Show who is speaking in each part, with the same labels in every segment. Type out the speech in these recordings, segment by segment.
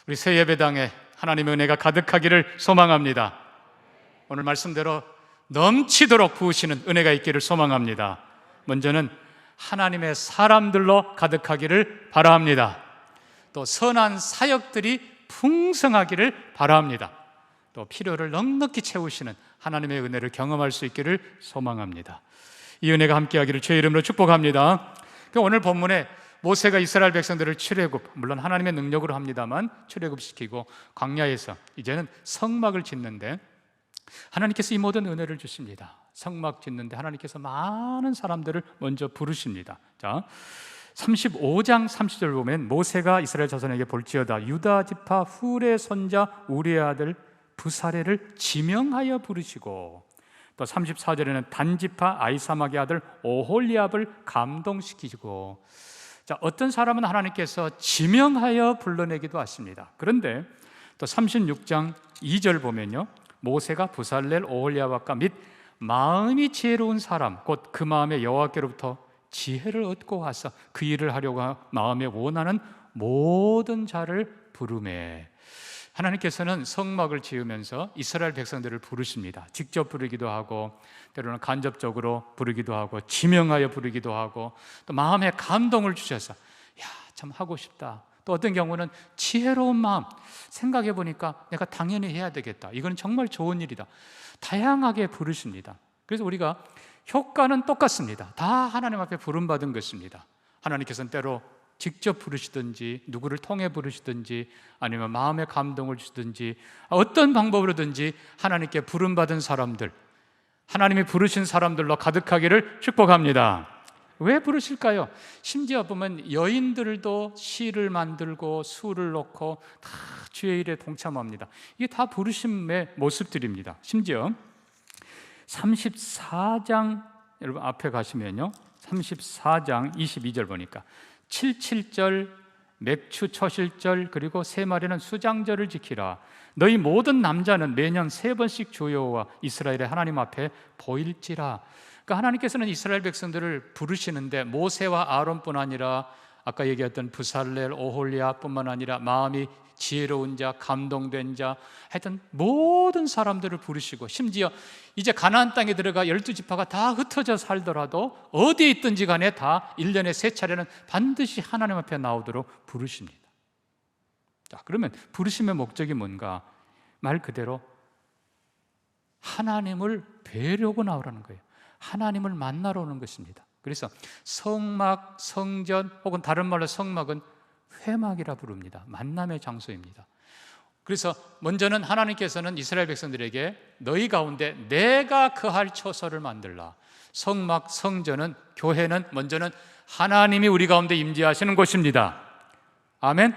Speaker 1: 우리 새 예배당에 하나님의 은혜가 가득하기를 소망합니다. 오늘 말씀대로 넘치도록 부으시는 은혜가 있기를 소망합니다. 먼저는 하나님의 사람들로 가득하기를 바랍니다. 또 선한 사역들이 풍성하기를 바랍니다. 또 필요를 넉넉히 채우시는 하나님의 은혜를 경험할 수 있기를 소망합니다. 이 은혜가 함께하기를 주의 이름으로 축복합니다. 오늘 본문에 모세가 이스라엘 백성들을 출애굽, 물론 하나님의 능력으로 합니다만 출애굽시키고 광야에서 이제는 성막을 짓는데 하나님께서 이 모든 은혜를 주십니다. 성막 짓는데 하나님께서 많은 사람들을 먼저 부르십니다. 자, 35장 30절 보면 모세가 이스라엘 자손에게 볼지어다 유다 지파 훌의 손자 우리의 아들 부사레를 지명하여 부르시고, 또 34절에는 단 지파 아이사막의 아들 오홀리압을 감동시키시고, 자, 어떤 사람은 하나님께서 지명하여 불러내기도 하십니다. 그런데 또 36장 2절 보면요, 모세가 부살렐 오홀리압과 및 마음이 지혜로운 사람 곧 그 마음에 여호와께로부터 지혜를 얻고 와서 그 일을 하려고 마음에 원하는 모든 자를 부르매. 하나님께서는 성막을 지으면서 이스라엘 백성들을 부르십니다. 직접 부르기도 하고 때로는 간접적으로 부르기도 하고 지명하여 부르기도 하고 또 마음에 감동을 주셔서 야, 참 하고 싶다. 또 어떤 경우는 지혜로운 마음, 생각해 보니까 내가 당연히 해야 되겠다. 이건 정말 좋은 일이다. 다양하게 부르십니다. 그래서 우리가 효과는 똑같습니다. 다 하나님 앞에 부름받은 것입니다. 하나님께서는 때로 직접 부르시든지 누구를 통해 부르시든지 아니면 마음의 감동을 주시든지 어떤 방법으로든지 하나님께 부름받은 사람들, 하나님이 부르신 사람들로 가득하기를 축복합니다. 왜 부르실까요? 심지어 보면 여인들도 시를 만들고 술을 놓고 다 주의 일에 동참합니다. 이게 다 부르심의 모습들입니다. 심지어 34장, 여러분 앞에 가시면요, 34장 22절 보니까 77절 맥추 초실절 그리고 세 마리는 수장절을 지키라. 너희 모든 남자는 매년 3번씩 주 여호와 이스라엘의 하나님 앞에 보일지라. 그러니까 하나님께서는 이스라엘 백성들을 부르시는데 모세와 아론뿐 아니라 아까 얘기했던 부살렐 오홀리압뿐만 아니라 마음이 지혜로운 자, 감동된 자, 하여튼 모든 사람들을 부르시고, 심지어 이제 가나안 땅에 들어가 12지파가 다 흩어져 살더라도 어디에 있든지 간에 다 1년에 3차례는 반드시 하나님 앞에 나오도록 부르십니다. 자, 그러면 부르심의 목적이 뭔가? 말 그대로 하나님을 뵈려고 나오라는 거예요. 하나님을 만나러 오는 것입니다. 그래서 성막, 성전 혹은 다른 말로 성막은 회막이라 부릅니다. 만남의 장소입니다. 그래서 먼저는 하나님께서는 이스라엘 백성들에게 너희 가운데 내가 거할 처소를 만들라. 성막, 성전은, 교회는 먼저는 하나님이 우리 가운데 임재하시는 곳입니다. 아멘.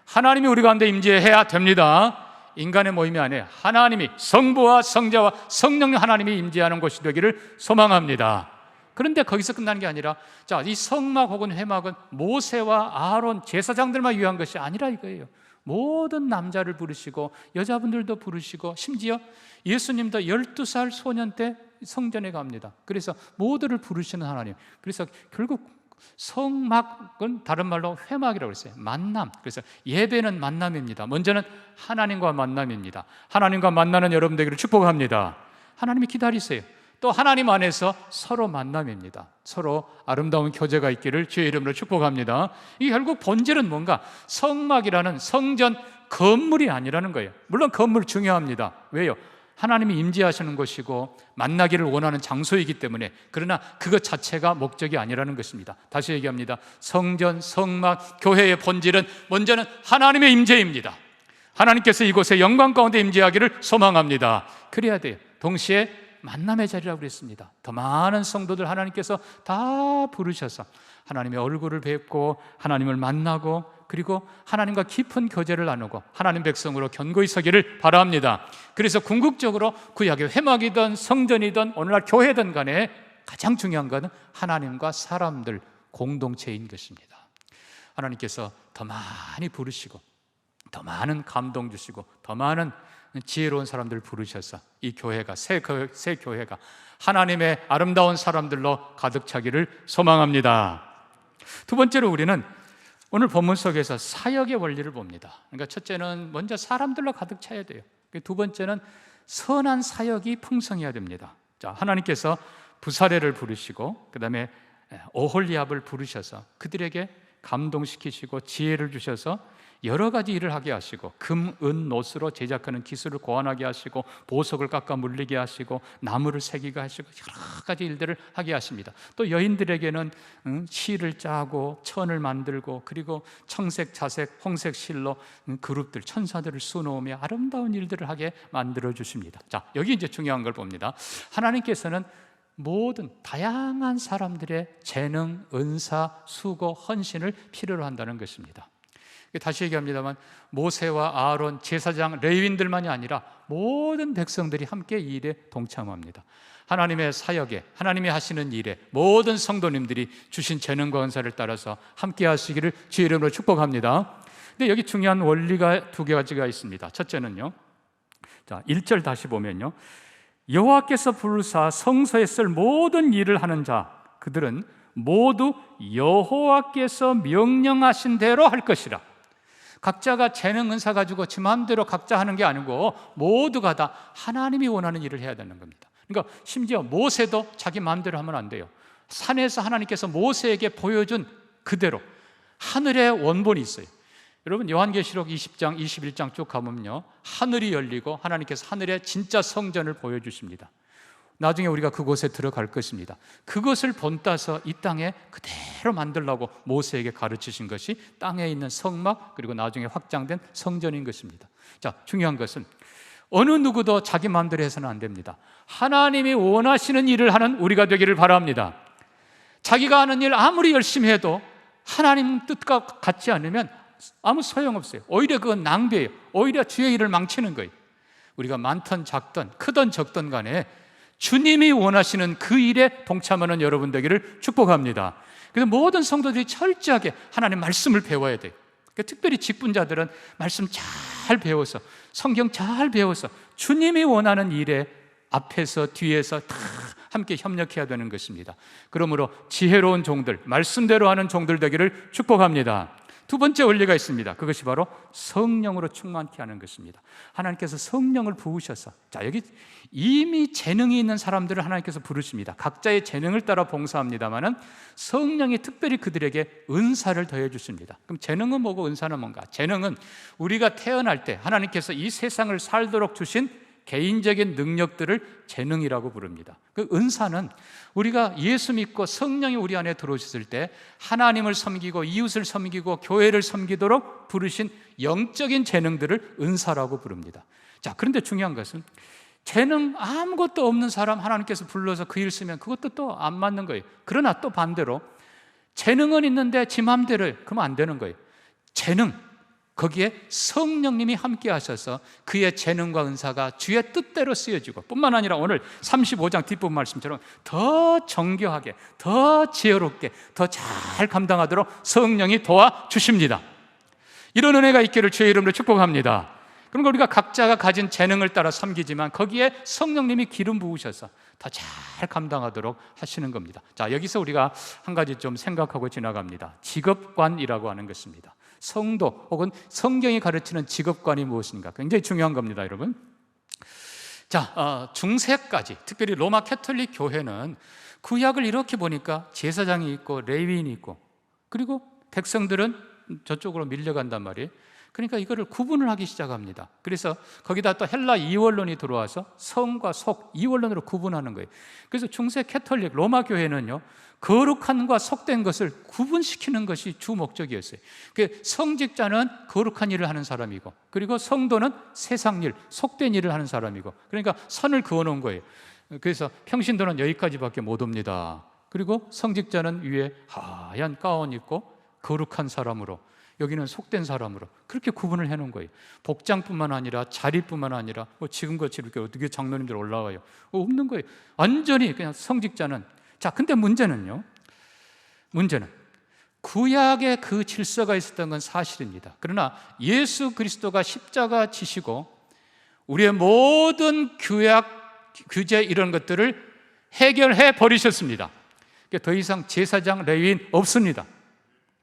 Speaker 1: 하나님이 우리 가운데 임재해야 됩니다. 인간의 모임이 아니에요. 하나님이, 성부와 성자와 성령 하나님이 임재하는 곳이 되기를 소망합니다. 그런데 거기서 끝나는 게 아니라, 자, 이 성막 혹은 회막은 모세와 아론 제사장들만 위한 것이 아니라 이거예요. 모든 남자를 부르시고 여자분들도 부르시고 심지어 예수님도 12살 소년 때 성전에 갑니다. 그래서 모두를 부르시는 하나님. 그래서 결국 성막은 다른 말로 회막이라고 했어요. 만남. 그래서 예배는 만남입니다. 먼저는 하나님과 만남입니다. 하나님과 만나는 여러분 되기를 축복합니다. 하나님이 기다리세요. 또 하나님 안에서 서로 만남입니다. 서로 아름다운 교제가 있기를 주의 이름으로 축복합니다. 이 결국 본질은 뭔가? 성막이라는 성전 건물이 아니라는 거예요. 물론 건물 중요합니다. 왜요? 하나님이 임재하시는 곳이고 만나기를 원하는 장소이기 때문에. 그러나 그것 자체가 목적이 아니라는 것입니다. 다시 얘기합니다. 성전, 성막, 교회의 본질은 먼저는 하나님의 임재입니다. 하나님께서 이곳에 영광 가운데 임재하기를 소망합니다. 그래야 돼요. 동시에 만남의 자리라고 그랬습니다. 더 많은 성도들 하나님께서 다 부르셔서 하나님의 얼굴을 뵙고 하나님을 만나고 그리고 하나님과 깊은 교제를 나누고 하나님 백성으로 견고히 서기를 바랍니다. 그래서 궁극적으로 구약의 회막이든 성전이든 오늘날 교회든 간에 가장 중요한 것은 하나님과 사람들 공동체인 것입니다. 하나님께서 더 많이 부르시고 더 많은 감동 주시고 더 많은 지혜로운 사람들을 부르셔서 이 교회가 새 교회가 하나님의 아름다운 사람들로 가득 차기를 소망합니다. 두 번째로 우리는 오늘 본문 속에서 사역의 원리를 봅니다. 그러니까 첫째는 먼저 사람들로 가득 차야 돼요. 두 번째는 선한 사역이 풍성해야 됩니다. 자, 하나님께서 부사레를 부르시고 그 다음에 오홀리압을 부르셔서 그들에게 감동시키시고 지혜를 주셔서 여러 가지 일을 하게 하시고 금, 은, 노스로 제작하는 기술을 고안하게 하시고 보석을 깎아 물리게 하시고 나무를 새기게 하시고 여러 가지 일들을 하게 하십니다. 또 여인들에게는 실을 짜고 천을 만들고 그리고 청색, 자색, 홍색 실로 그룹들, 천사들을 수놓으며 아름다운 일들을 하게 만들어 주십니다. 자, 여기 이제 중요한 걸 봅니다. 하나님께서는 모든 다양한 사람들의 재능, 은사, 수고, 헌신을 필요로 한다는 것입니다. 다시 얘기합니다만 모세와 아론, 제사장, 레위인들만이 아니라 모든 백성들이 함께 이 일에 동참합니다. 하나님의 사역에, 하나님이 하시는 일에 모든 성도님들이 주신 재능과 은사를 따라서 함께 하시기를 주의 이름으로 축복합니다. 근데 여기 중요한 원리가 두 가지가 있습니다. 첫째는요, 자, 1절 다시 보면요, 여호와께서 부르사 성소에 쓸 모든 일을 하는 자 그들은 모두 여호와께서 명령하신 대로 할 것이라. 각자가 재능 은사 가지고 지 마음대로 각자 하는 게 아니고 모두가 다 하나님이 원하는 일을 해야 되는 겁니다. 그러니까 심지어 모세도 자기 마음대로 하면 안 돼요. 산에서 하나님께서 모세에게 보여준 그대로 하늘의 원본이 있어요. 여러분 요한계시록 20장, 21장 쭉 가면요, 하늘이 열리고 하나님께서 하늘의 진짜 성전을 보여주십니다. 나중에 우리가 그곳에 들어갈 것입니다. 그것을 본따서 이 땅에 그대로 만들라고 모세에게 가르치신 것이 땅에 있는 성막 그리고 나중에 확장된 성전인 것입니다. 자, 중요한 것은 어느 누구도 자기 마음대로 해서는 안 됩니다. 하나님이 원하시는 일을 하는 우리가 되기를 바랍니다. 자기가 하는 일 아무리 열심히 해도 하나님 뜻과 같지 않으면 아무 소용없어요. 오히려 그건 낭비예요. 오히려 주의 일을 망치는 거예요. 우리가 많든 작든 크든 적든 간에 주님이 원하시는 그 일에 동참하는 여러분 되기를 축복합니다. 그래서 모든 성도들이 철저하게 하나님 말씀을 배워야 돼요. 그러니까 특별히 직분자들은 말씀 잘 배워서 성경 잘 배워서 주님이 원하는 일에 앞에서 뒤에서 다 함께 협력해야 되는 것입니다. 그러므로 지혜로운 종들, 말씀대로 하는 종들 되기를 축복합니다. 두 번째 원리가 있습니다. 그것이 바로 성령으로 충만케 하는 것입니다. 하나님께서 성령을 부으셔서, 자, 여기 이미 재능이 있는 사람들을 하나님께서 부르십니다. 각자의 재능을 따라 봉사합니다만은 성령이 특별히 그들에게 은사를 더해 주십니다. 그럼 재능은 뭐고 은사는 뭔가? 재능은 우리가 태어날 때 하나님께서 이 세상을 살도록 주신 개인적인 능력들을 재능이라고 부릅니다. 그 은사는 우리가 예수 믿고 성령이 우리 안에 들어오셨을 때 하나님을 섬기고 이웃을 섬기고 교회를 섬기도록 부르신 영적인 재능들을 은사라고 부릅니다. 자, 그런데 중요한 것은 재능 아무것도 없는 사람 하나님께서 불러서 그 일 쓰면 그것도 또 안 맞는 거예요. 그러나 또 반대로 재능은 있는데 지 맘대로 그러면 안 되는 거예요. 재능, 거기에 성령님이 함께 하셔서 그의 재능과 은사가 주의 뜻대로 쓰여지고 뿐만 아니라 오늘 35장 뒷부분 말씀처럼 더 정교하게, 더 지혜롭게, 더 잘 감당하도록 성령이 도와주십니다. 이런 은혜가 있기를 주의 이름으로 축복합니다. 그러니까 우리가 각자가 가진 재능을 따라 섬기지만 거기에 성령님이 기름 부으셔서 더 잘 감당하도록 하시는 겁니다. 자, 여기서 우리가 한 가지 좀 생각하고 지나갑니다. 직업관이라고 하는 것입니다. 성도 혹은 성경이 가르치는 직업관이 무엇인가? 굉장히 중요한 겁니다, 여러분. 자, 중세까지 특별히 로마 캐톨릭 교회는 구약을 이렇게 보니까 제사장이 있고 레위인이 있고 그리고 백성들은 저쪽으로 밀려간단 말이에요. 그러니까 이거를 구분을 하기 시작합니다. 그래서 거기다 또 헬라 이원론이 들어와서 성과 속, 이원론으로 구분하는 거예요. 그래서 중세 캐톨릭 로마 교회는요, 거룩한과 속된 것을 구분시키는 것이 주 목적이었어요. 그 성직자는 거룩한 일을 하는 사람이고 그리고 성도는 세상 일, 속된 일을 하는 사람이고, 그러니까 선을 그어놓은 거예요. 그래서 평신도는 여기까지밖에 못 옵니다. 그리고 성직자는 위에 하얀 가운 입고 거룩한 사람으로, 여기는 속된 사람으로 그렇게 구분을 해놓은 거예요. 복장뿐만 아니라 자리뿐만 아니라 지금같이 이렇게 어떻게 장로님들 올라와요? 없는 거예요. 완전히 그냥 성직자는. 자, 근데 문제는 구약에 그 질서가 있었던 건 사실입니다. 그러나 예수 그리스도가 십자가 지시고 우리의 모든 규약, 규제 이런 것들을 해결해 버리셨습니다. 더 이상 제사장, 레위인 없습니다.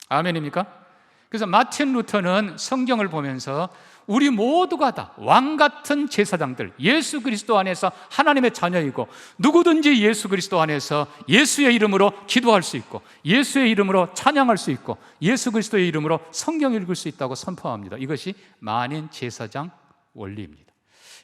Speaker 1: 아멘입니까? 그래서 마틴 루터는 성경을 보면서 우리 모두가 다 왕 같은 제사장들, 예수 그리스도 안에서 하나님의 자녀이고 누구든지 예수 그리스도 안에서 예수의 이름으로 기도할 수 있고 예수의 이름으로 찬양할 수 있고 예수 그리스도의 이름으로 성경 읽을 수 있다고 선포합니다. 이것이 만인 제사장 원리입니다.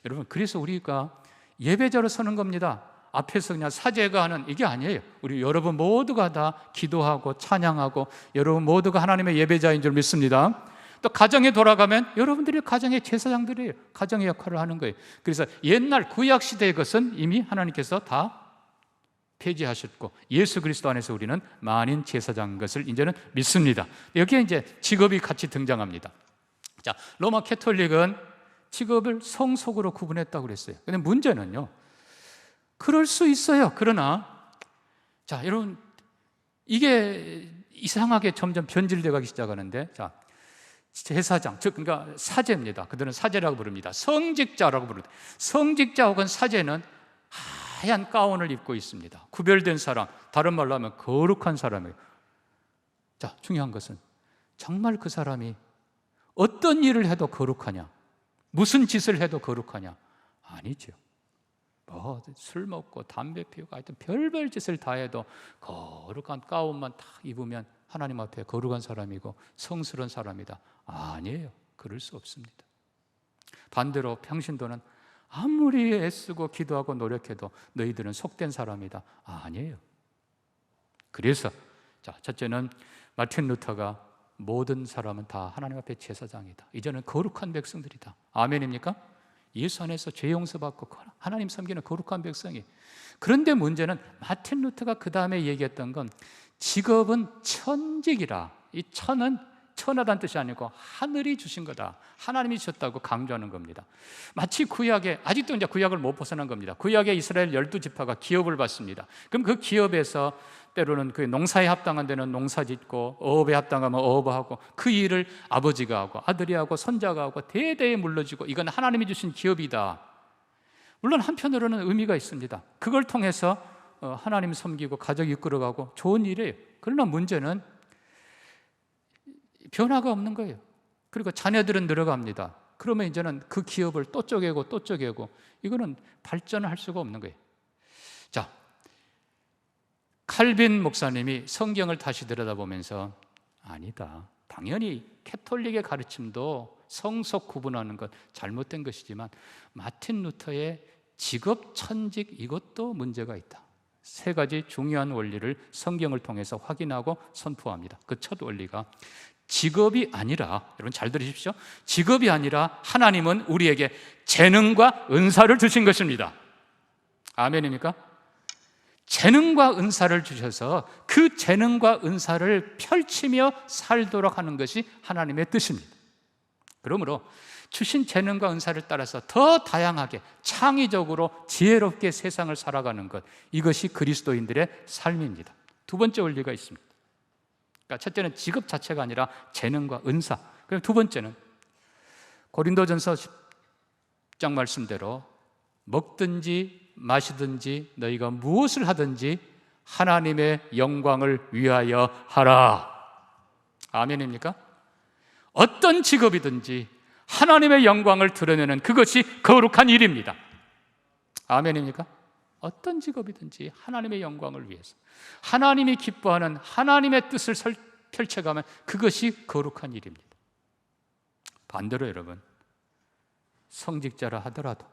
Speaker 1: 여러분, 그래서 우리가 예배자로 서는 겁니다. 앞에서 그냥 사제가 하는 이게 아니에요. 우리 여러분 모두가 다 기도하고 찬양하고 여러분 모두가 하나님의 예배자인 줄 믿습니다. 또 가정에 돌아가면 여러분들이 가정의 제사장들이에요. 가정의 역할을 하는 거예요. 그래서 옛날 구약 시대의 것은 이미 하나님께서 다 폐지하셨고 예수 그리스도 안에서 우리는 만인 제사장인 것을 이제는 믿습니다. 여기에 이제 직업이 같이 등장합니다. 자, 로마 캐톨릭은 직업을 성속으로 구분했다고 그랬어요. 근데 문제는요, 그럴 수 있어요. 그러나 자, 여러분, 이게 이상하게 점점 변질되어 가기 시작하는데, 자, 제사장, 즉 그러니까 사제입니다. 그들은 사제라고 부릅니다. 성직자라고 부릅니다. 성직자 혹은 사제는 하얀 가운을 입고 있습니다. 구별된 사람, 다른 말로 하면 거룩한 사람이에요. 자, 중요한 것은 정말 그 사람이 어떤 일을 해도 거룩하냐? 무슨 짓을 해도 거룩하냐? 아니죠. 술 먹고 담배 피우고 하여튼 별별 짓을 다 해도 거룩한 가운만 딱 입으면 하나님 앞에 거룩한 사람이고 성스러운 사람이다. 아니에요. 그럴 수 없습니다. 반대로 평신도는 아무리 애쓰고 기도하고 노력해도 너희들은 속된 사람이다. 아니에요. 그래서 자, 첫째는 마틴 루터가 모든 사람은 다 하나님 앞에 제사장이다. 이제는 거룩한 백성들이다. 아멘입니까? 예수 안에서 죄 용서받고 하나님 섬기는 거룩한 백성이. 그런데 문제는 마틴 루터가 그 다음에 얘기했던 건 직업은 천직이라. 이 천은 천하다는 뜻이 아니고 하늘이 주신 거다. 하나님이 주셨다고 강조하는 겁니다. 마치 구약에, 아직도 이제 구약을 못 벗어난 겁니다. 구약에 이스라엘 12지파가 기업을 받습니다. 그럼 그 기업에서 때로는 그 농사에 합당한 데는 농사 짓고 어업에 합당하면 어업하고 그 일을 아버지가 하고 아들이 하고 손자가 하고 대대에 물려주고 이건 하나님이 주신 기업이다. 물론 한편으로는 의미가 있습니다. 그걸 통해서 하나님 섬기고 가족 이끌어가고 좋은 일이에요. 그러나 문제는 변화가 없는 거예요. 그리고 자녀들은 늘어갑니다. 그러면 이제는 그 기업을 또 쪼개고 또 쪼개고 이거는 발전을 할 수가 없는 거예요. 자, 칼빈 목사님이 성경을 다시 들여다보면서 아니다. 당연히 캐톨릭의 가르침도 성속 구분하는 것 잘못된 것이지만 마틴 루터의 직업 천직 이것도 문제가 있다. 세 가지 중요한 원리를 성경을 통해서 확인하고 선포합니다. 그 첫 원리가 직업이 아니라, 여러분 잘 들으십시오. 직업이 아니라 하나님은 우리에게 재능과 은사를 주신 것입니다. 아멘입니까? 재능과 은사를 주셔서 그 재능과 은사를 펼치며 살도록 하는 것이 하나님의 뜻입니다. 그러므로 주신 재능과 은사를 따라서 더 다양하게 창의적으로 지혜롭게 세상을 살아가는 것, 이것이 그리스도인들의 삶입니다. 두 번째 원리가 있습니다. 그러니까 첫째는 직업 자체가 아니라 재능과 은사. 그리고 두 번째는 고린도전서 10장 말씀대로 먹든지 마시든지 너희가 무엇을 하든지 하나님의 영광을 위하여 하라. 아멘입니까? 어떤 직업이든지 하나님의 영광을 드러내는 그것이 거룩한 일입니다. 아멘입니까? 어떤 직업이든지 하나님의 영광을 위해서 하나님이 기뻐하는 하나님의 뜻을 펼쳐가면 그것이 거룩한 일입니다. 반대로 여러분, 성직자라 하더라도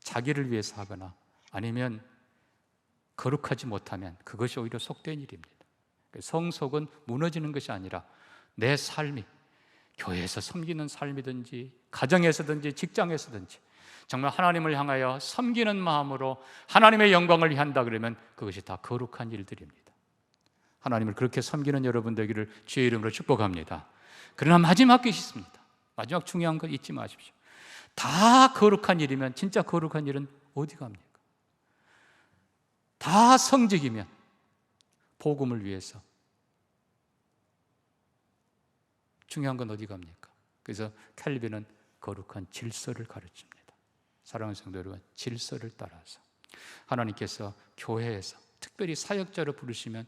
Speaker 1: 자기를 위해서 하거나 아니면 거룩하지 못하면 그것이 오히려 속된 일입니다. 성속은 무너지는 것이 아니라 내 삶이 교회에서 섬기는 삶이든지 가정에서든지 직장에서든지 정말 하나님을 향하여 섬기는 마음으로 하나님의 영광을 위한다 그러면 그것이 다 거룩한 일들입니다. 하나님을 그렇게 섬기는 여러분 되기를 주의 이름으로 축복합니다. 그러나 마지막 것이 있습니다. 마지막 중요한 거 잊지 마십시오. 다 거룩한 일이면 진짜 거룩한 일은 어디 갑니까? 다 성직이면 복음을 위해서 중요한 건 어디 갑니까? 그래서 캘빈은 거룩한 질서를 가르칩니다. 사랑하는 성도 여러분, 질서를 따라서 하나님께서 교회에서 특별히 사역자로 부르시면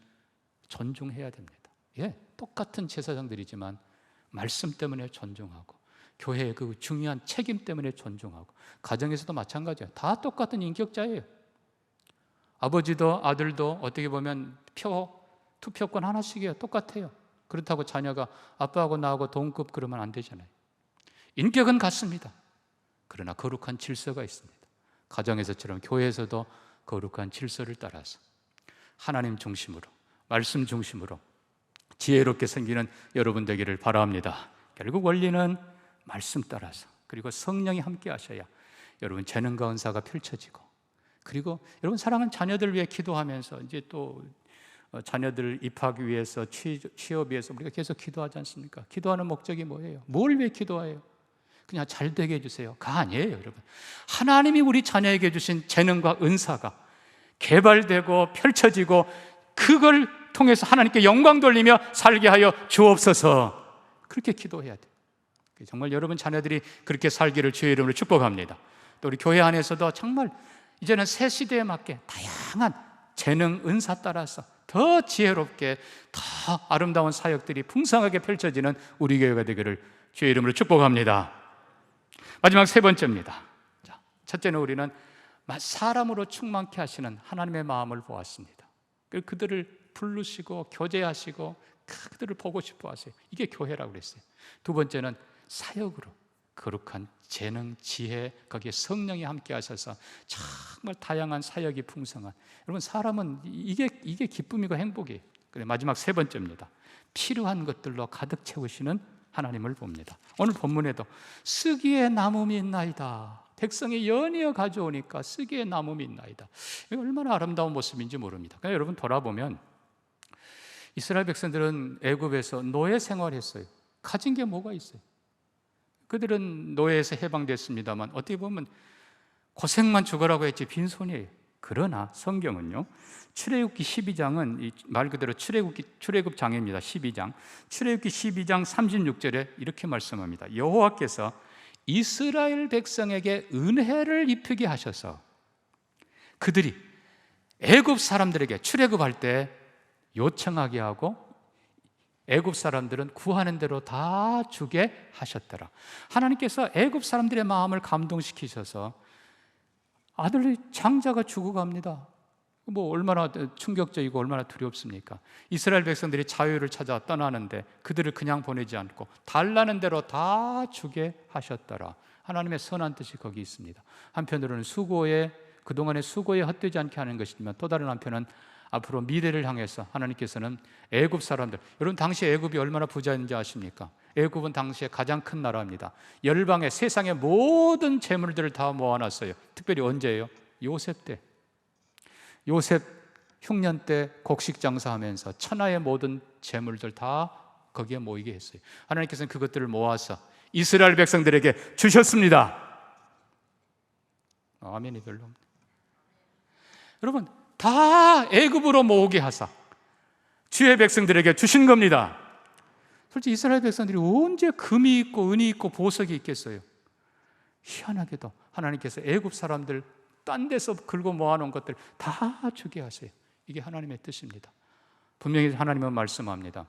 Speaker 1: 존중해야 됩니다. 예, 똑같은 제사장들이지만 말씀 때문에 존중하고, 교회의 그 중요한 책임 때문에 존중하고, 가정에서도 마찬가지예요. 다 똑같은 인격자예요. 아버지도 아들도 어떻게 보면 투표권 하나씩이에요. 똑같아요. 그렇다고 자녀가 아빠하고 나하고 동급 그러면 안 되잖아요. 인격은 같습니다. 그러나 거룩한 질서가 있습니다. 가정에서처럼 교회에서도 거룩한 질서를 따라서 하나님 중심으로, 말씀 중심으로 지혜롭게 생기는 여러분 되기를 바랍니다. 결국 원리는 말씀 따라서, 그리고 성령이 함께 하셔야 여러분 재능과 은사가 펼쳐지고, 그리고 여러분 사랑하는 자녀들 위해 기도하면서 이제 또 자녀들 입학 위해서, 취업 위해서 우리가 계속 기도하지 않습니까? 기도하는 목적이 뭐예요? 뭘 위해 기도해요? 그냥 잘 되게 해주세요가 아니에요. 여러분, 하나님이 우리 자녀에게 주신 재능과 은사가 개발되고 펼쳐지고, 그걸 통해서 하나님께 영광 돌리며 살게 하여 주옵소서. 그렇게 기도해야 돼요. 정말 여러분 자녀들이 그렇게 살기를 주의 이름으로 축복합니다. 또 우리 교회 안에서도 정말 이제는 새 시대에 맞게 다양한 재능, 은사 따라서 더 지혜롭게, 더 아름다운 사역들이 풍성하게 펼쳐지는 우리 교회가 되기를 주의 이름으로 축복합니다. 마지막 세 번째입니다. 첫째는 우리는 사람으로 충만케 하시는 하나님의 마음을 보았습니다. 그들을 부르시고 교제하시고 그들을 보고 싶어 하세요. 이게 교회라고 그랬어요. 두 번째는 사역으로 거룩한 재능, 지혜, 거기에 성령이 함께 하셔서 정말 다양한 사역이 풍성한, 여러분 사람은 이게 기쁨이고 행복이에요. 그래, 마지막 세 번째입니다. 필요한 것들로 가득 채우시는 하나님을 봅니다. 오늘 본문에도 쓰기에 남음이 있나이다. 백성이 연이어 가져오니까 쓰기에 남음이 있나이다. 이게 얼마나 아름다운 모습인지 모릅니다. 그러니까 여러분 돌아보면 이스라엘 백성들은 애굽에서 노예 생활했어요. 가진 게 뭐가 있어요? 그들은 노예에서 해방됐습니다만 어떻게 보면 고생만 죽으라고 했지 빈손이에요. 그러나 성경은요, 출애굽기 12장은 말 그대로 출애굽장입니다. 12장. 출애굽기 12장 36절에 이렇게 말씀합니다. 여호와께서 이스라엘 백성에게 은혜를 입히게 하셔서 그들이 애굽 사람들에게 출애굽할 때 요청하게 하고, 애굽 사람들은 구하는 대로 다 주게 하셨더라. 하나님께서 애굽 사람들의 마음을 감동시키셔서 아들 장자가 죽어갑니다. 뭐 얼마나 충격적이고 얼마나 두렵습니까? 이스라엘 백성들이 자유를 찾아 떠나는데 그들을 그냥 보내지 않고 달라는 대로 다 주게 하셨더라. 하나님의 선한 뜻이 거기 있습니다. 한편으로는 그동안의 수고에 헛되지 않게 하는 것이지만, 또 다른 한편은 앞으로 미래를 향해서 하나님께서는 애굽 사람들, 여러분 당시 애굽이 얼마나 부자인지 아십니까? 애굽은 당시에 가장 큰 나라입니다. 열방의 세상의 모든 재물들을 다 모아놨어요. 특별히 언제예요? 요셉 때. 요셉 흉년 때 곡식 장사하면서 천하의 모든 재물들 다 거기에 모이게 했어요. 하나님께서는 그것들을 모아서 이스라엘 백성들에게 주셨습니다. 아멘이 별로 없네. 여러분 다 애굽으로 모으게 하사 주의 백성들에게 주신 겁니다. 솔직히 이스라엘 백성들이 언제 금이 있고 은이 있고 보석이 있겠어요? 희한하게도 하나님께서 애굽 사람들 딴 데서 긁어 모아놓은 것들 다 주게 하세요. 이게 하나님의 뜻입니다. 분명히 하나님은 말씀합니다.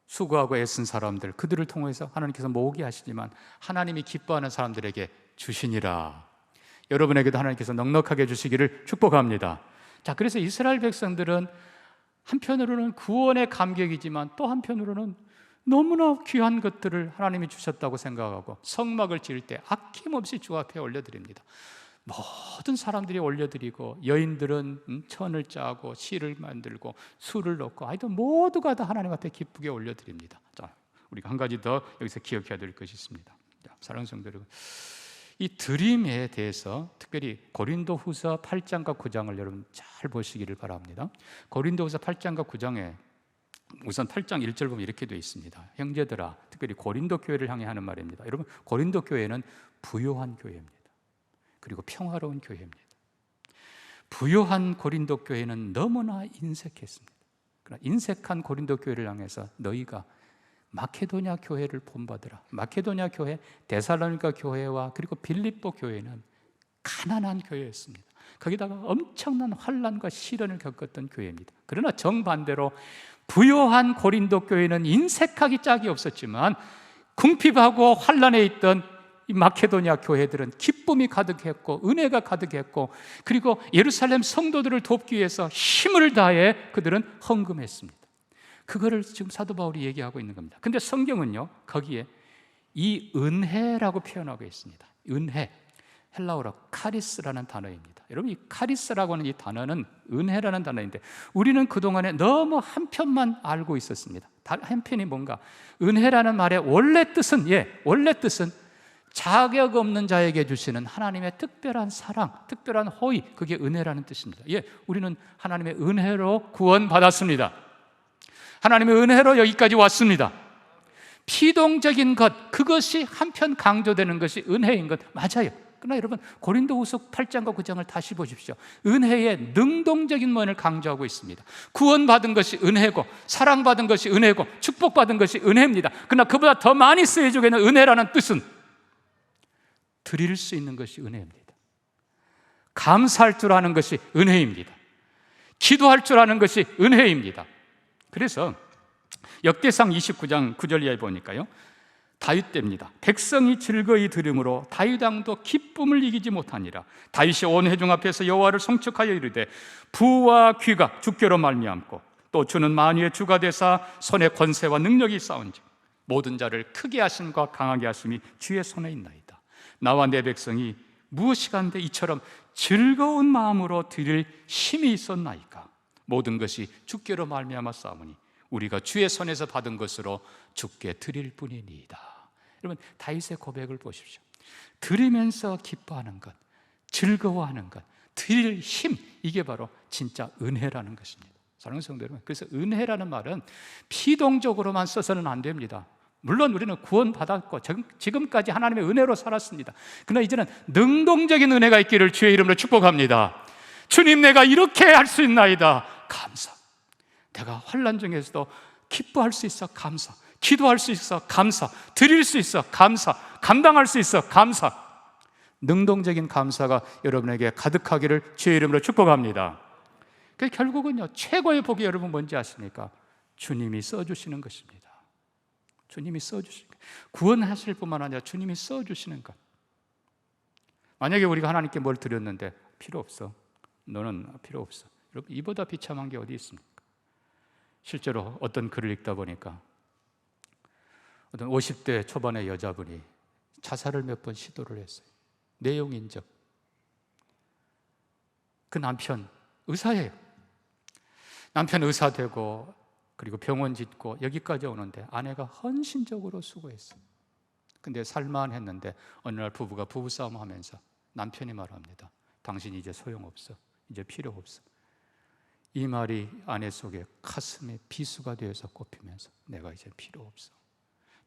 Speaker 1: 수고하고 애쓴 사람들, 그들을 통해서 하나님께서 모으게 하시지만 하나님이 기뻐하는 사람들에게 주시니라. 여러분에게도 하나님께서 넉넉하게 주시기를 축복합니다. 자, 그래서 이스라엘 백성들은 한편으로는 구원의 감격이지만 또 한편으로는 너무나 귀한 것들을 하나님이 주셨다고 생각하고 성막을 지을 때 아낌없이 주 앞에 올려드립니다. 모든 사람들이 올려드리고, 여인들은 천을 짜고 실을 만들고 술을 넣고, 하여튼 모두가 다 하나님 앞에 기쁘게 올려드립니다. 자, 우리가 한 가지 더 여기서 기억해야 될 것이 있습니다. 사랑하는 성도 여러분, 이 드림에 대해서 특별히 고린도후서 8장과 9장을 여러분 잘 보시기를 바랍니다. 고린도후서 8장과 9장에 우선 8장 1절 보면 이렇게 되어 있습니다. 형제들아, 특별히 고린도 교회를 향해 하는 말입니다. 여러분, 고린도 교회는 부요한 교회입니다. 그리고 평화로운 교회입니다. 부요한 고린도 교회는 너무나 인색했습니다. 그러나 인색한 고린도 교회를 향해서 너희가 마케도냐 교회를 본받으라. 마케도냐 교회, 데살로니가 교회와 그리고 빌립보 교회는 가난한 교회였습니다. 거기다가 엄청난 환난과 시련을 겪었던 교회입니다. 그러나 정반대로 부요한 고린도 교회는 인색하기 짝이 없었지만 궁핍하고 환란에 있던 이 마케도니아 교회들은 기쁨이 가득했고 은혜가 가득했고, 그리고 예루살렘 성도들을 돕기 위해서 힘을 다해 그들은 헌금했습니다. 그거를 지금 사도 바울이 얘기하고 있는 겁니다. 근데 성경은요, 거기에 이 은혜라고 표현하고 있습니다. 은혜, 헬라어로 카리스라는 단어입니다. 여러분, 이 카리스라고 하는 이 단어는 은혜라는 단어인데, 우리는 그동안에 너무 한편만 알고 있었습니다. 한편이 뭔가, 은혜라는 말의 원래 뜻은 자격 없는 자에게 주시는 하나님의 특별한 사랑, 특별한 호의, 그게 은혜라는 뜻입니다. 우리는 하나님의 은혜로 구원받았습니다. 하나님의 은혜로 여기까지 왔습니다. 피동적인 것, 그것이 한편 강조되는 것이 은혜인 것 맞아요. 그러나 여러분, 고린도후서 8장과 9장을 다시 보십시오. 은혜의 능동적인 면을 강조하고 있습니다. 구원받은 것이 은혜고, 사랑받은 것이 은혜고, 축복받은 것이 은혜입니다. 그러나 그보다 더 많이 쓰여지고 있는 은혜라는 뜻은 드릴 수 있는 것이 은혜입니다. 감사할 줄 아는 것이 은혜입니다. 기도할 줄 아는 것이 은혜입니다. 그래서 역대상 29장 9절 이하에 보니까요, 다윗 때입니다. 백성이 즐거이 들음으로 다윗 왕도 기쁨을 이기지 못하니라. 다윗이 온 회중 앞에서 여호와를 송축하여 이르되 부와 귀가 주께로 말미암고 또 주는 만유의 주가 되사 손에 권세와 능력이 있사온즉 모든 자를 크게 하심과 강하게 하심이 주의 손에 있나이다. 나와 내 백성이 무엇이간데 이처럼 즐거운 마음으로 드릴 힘이 있었나이까. 모든 것이 주께로 말미암아 싸우니 우리가 주의 손에서 받은 것으로 주께 드릴 뿐이니이다. 여러분, 다윗의 고백을 보십시오. 드리면서 기뻐하는 것, 즐거워하는 것, 드릴 힘, 이게 바로 진짜 은혜라는 것입니다. 사랑하는 성도 여러분, 그래서 은혜라는 말은 피동적으로만 써서는 안 됩니다. 물론 우리는 구원받았고 지금까지 하나님의 은혜로 살았습니다. 그러나 이제는 능동적인 은혜가 있기를 주의 이름으로 축복합니다. 주님, 내가 이렇게 할 수 있나이다. 감사. 내가 환난 중에서도 기뻐할 수 있어 감사, 기도할 수 있어 감사, 드릴 수 있어 감사, 감당할 수 있어 감사. 능동적인 감사가 여러분에게 가득하기를 주의 이름으로 축복합니다. 결국은요, 최고의 복이 여러분 뭔지 아십니까? 주님이 써주시는 것입니다. 주님이 써주시는 것, 구원하실 뿐만 아니라 주님이 써주시는 것. 만약에 우리가 하나님께 뭘 드렸는데 필요 없어, 너는 필요 없어, 여러분, 이보다 비참한 게 어디 있습니까? 실제로 어떤 글을 읽다 보니까 어떤 50대 초반의 여자분이 자살을 몇 번 시도를 했어요. 내용인적. 그 남편 의사예요. 남편 의사 되고 그리고 병원 짓고 여기까지 오는데 아내가 헌신적으로 수고했어요. 근데 살만했는데 어느 날 부부가 부부싸움 하면서 남편이 말합니다. 당신이 이제 소용없어, 이제 필요 없어. 이 말이 아내 속에 가슴에 비수가 되어서 꼽히면서 내가 이제 필요 없어,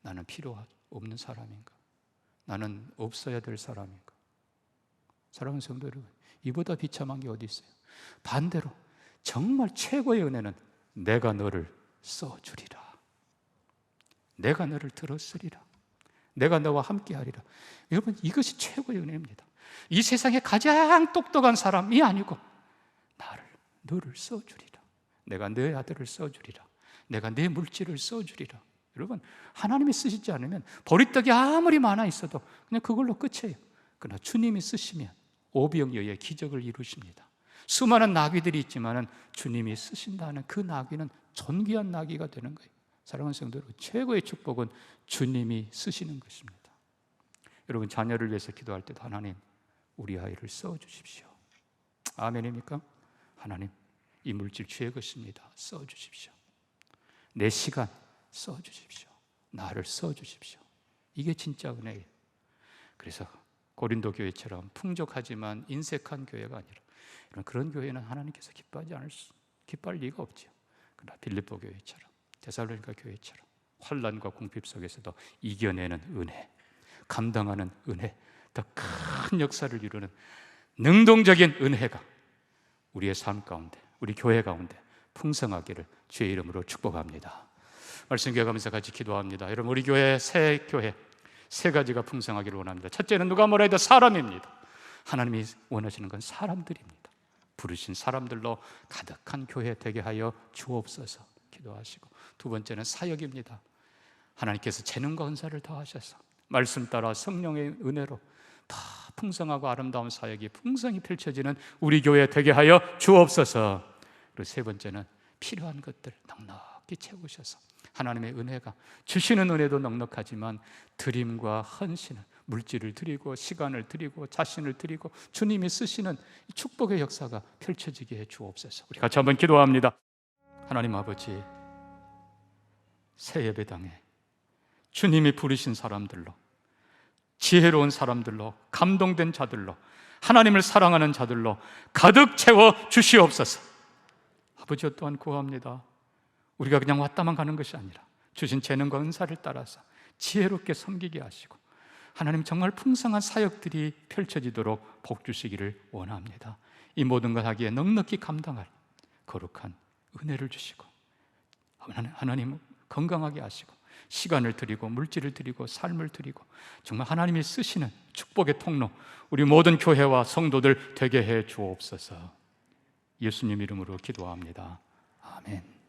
Speaker 1: 나는 필요 없는 사람인가, 나는 없어야 될 사람인가. 사랑하는 성도 여러분, 이보다 비참한 게 어디 있어요? 반대로 정말 최고의 은혜는 내가 너를 써주리라, 내가 너를 들었으리라, 내가 너와 함께하리라. 여러분, 이것이 최고의 은혜입니다. 이 세상에 가장 똑똑한 사람이 아니고 너를 써주리라, 내가 내 아들을 써주리라, 내가 내 물질을 써주리라. 여러분, 하나님이 쓰시지 않으면 보리떡이 아무리 많아 있어도 그냥 그걸로 끝이에요. 그러나 주님이 쓰시면 오병이어의 기적을 이루십니다. 수많은 나귀들이 있지만 주님이 쓰신다는 그 나귀는 존귀한 나귀가 되는 거예요. 사랑하는 성도 여러분, 최고의 축복은 주님이 쓰시는 것입니다. 여러분, 자녀를 위해서 기도할 때도 하나님, 우리 아이를 써주십시오. 아멘입니까? 하나님, 이 물질 주의 것입니다. 써주십시오. 내 시간 써주십시오. 나를 써주십시오. 이게 진짜 은혜예요. 그래서 고린도 교회처럼 풍족하지만 인색한 교회가 아니라 그런 교회는 하나님께서 기뻐할 리가 없죠. 그러나 빌립보 교회처럼, 데살로니가 교회처럼 환난과 궁핍 속에서도 이겨내는 은혜, 감당하는 은혜, 더 큰 역사를 이루는 능동적인 은혜가 우리의 삶 가운데, 우리 교회 가운데 풍성하기를 주의 이름으로 축복합니다. 말씀 기억하면서 같이 기도합니다. 여러분, 우리 교회 세 가지가 풍성하기를 원합니다. 첫째는 누가 뭐라 해도 사람입니다. 하나님이 원하시는 건 사람들입니다. 부르신 사람들로 가득한 교회 되게 하여 주옵소서. 기도하시고, 두 번째는 사역입니다. 하나님께서 재능과 은사를 더하셔서 말씀 따라 성령의 은혜로 더 풍성하고 아름다운 사역이 풍성히 펼쳐지는 우리 교회 되게 하여 주옵소서. 그리고 세 번째는 필요한 것들 넉넉히 채우셔서 하나님의 은혜가, 주시는 은혜도 넉넉하지만 드림과 헌신을, 물질을 드리고 시간을 드리고 자신을 드리고 주님이 쓰시는 축복의 역사가 펼쳐지게 해 주옵소서. 우리 같이 한번 기도합니다. 하나님 아버지, 새 예배당에 주님이 부르신 사람들로, 지혜로운 사람들로, 감동된 자들로, 하나님을 사랑하는 자들로 가득 채워 주시옵소서. 아버지, 또한 구합니다. 우리가 그냥 왔다만 가는 것이 아니라 주신 재능과 은사를 따라서 지혜롭게 섬기게 하시고 하나님 정말 풍성한 사역들이 펼쳐지도록 복 주시기를 원합니다. 이 모든 것 하기에 넉넉히 감당할 거룩한 은혜를 주시고 하나님 건강하게 하시고 시간을 드리고 물질을 드리고 삶을 드리고 정말 하나님이 쓰시는 축복의 통로, 우리 모든 교회와 성도들 되게 해 주옵소서. 예수님 이름으로 기도합니다. 아멘.